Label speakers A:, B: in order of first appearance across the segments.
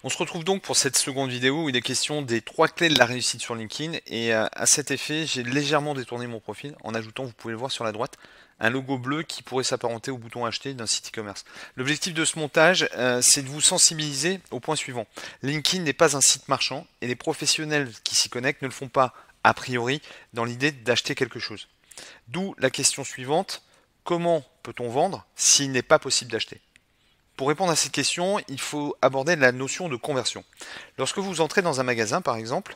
A: On se retrouve donc pour cette seconde vidéo où il est question des 3 clés de la réussite sur LinkedIn et à cet effet, j'ai légèrement détourné mon profil en ajoutant, vous pouvez le voir sur la droite, un logo bleu qui pourrait s'apparenter au bouton acheter d'un site e-commerce. L'objectif de ce montage, c'est de vous sensibiliser au point suivant. LinkedIn n'est pas un site marchand et les professionnels qui s'y connectent ne le font pas a priori dans l'idée d'acheter quelque chose. D'où la question suivante, comment peut-on vendre s'il n'est pas possible d'acheter? Pour répondre à cette question, il faut aborder la notion de conversion. Lorsque vous entrez dans un magasin, par exemple,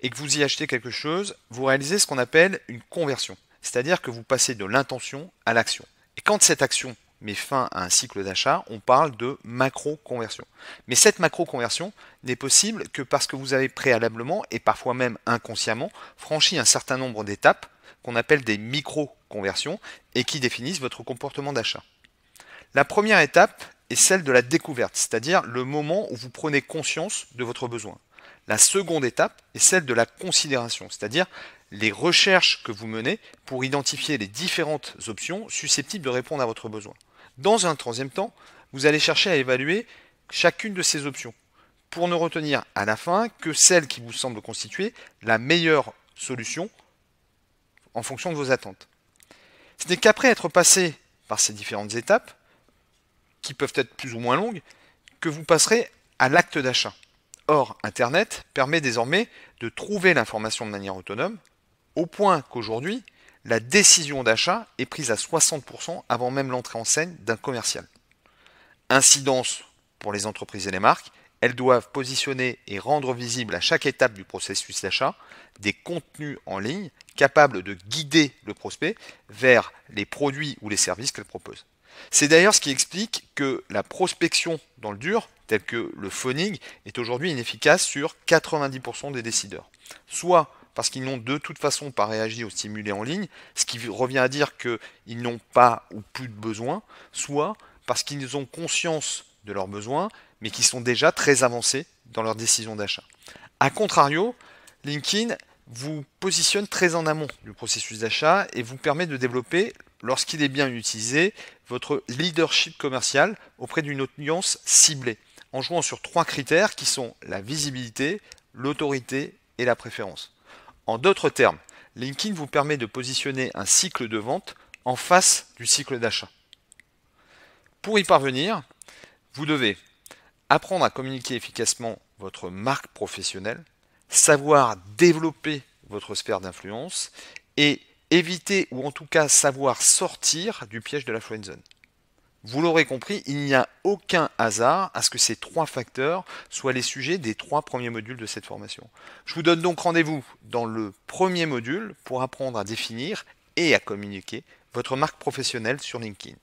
A: et que vous y achetez quelque chose, vous réalisez ce qu'on appelle une conversion. C'est-à-dire que vous passez de l'intention à l'action. Et quand cette action met fin à un cycle d'achat, on parle de macro-conversion. Mais cette macro-conversion n'est possible que parce que vous avez préalablement, et parfois même inconsciemment, franchi un certain nombre d'étapes qu'on appelle des micro-conversions et qui définissent votre comportement d'achat. La première étape est celle de la découverte, c'est-à-dire le moment où vous prenez conscience de votre besoin. La seconde étape est celle de la considération, c'est-à-dire les recherches que vous menez pour identifier les différentes options susceptibles de répondre à votre besoin. Dans un troisième temps, vous allez chercher à évaluer chacune de ces options pour ne retenir à la fin que celle qui vous semble constituer la meilleure solution en fonction de vos attentes. Ce n'est qu'après être passé par ces différentes étapes, qui peuvent être plus ou moins longues, que vous passerez à l'acte d'achat. Or, Internet permet désormais de trouver l'information de manière autonome, au point qu'aujourd'hui, la décision d'achat est prise à 60% avant même l'entrée en scène d'un commercial. Incidence pour les entreprises et les marques, elles doivent positionner et rendre visible à chaque étape du processus d'achat des contenus en ligne capables de guider le prospect vers les produits ou les services qu'elles proposent. C'est d'ailleurs ce qui explique que la prospection dans le dur, telle que le phoning, est aujourd'hui inefficace sur 90% des décideurs. Soit parce qu'ils n'ont de toute façon pas réagi aux stimuli en ligne, ce qui revient à dire qu'ils n'ont pas ou plus de besoin, soit parce qu'ils ont conscience de leurs besoins, mais qui sont déjà très avancés dans leur décision d'achat. A contrario, LinkedIn vous positionne très en amont du processus d'achat et vous permet de développer, lorsqu'il est bien utilisé, votre leadership commercial auprès d'une audience ciblée, en jouant sur 3 critères qui sont la visibilité, l'autorité et la préférence. En d'autres termes, LinkedIn vous permet de positionner un cycle de vente en face du cycle d'achat. Pour y parvenir, vous devez apprendre à communiquer efficacement votre marque professionnelle, savoir développer votre sphère d'influence et éviter ou en tout cas savoir sortir du piège de la friend zone. Vous l'aurez compris, il n'y a aucun hasard à ce que ces 3 facteurs soient les sujets des 3 premiers modules de cette formation. Je vous donne donc rendez-vous dans le premier module pour apprendre à définir et à communiquer votre marque professionnelle sur LinkedIn.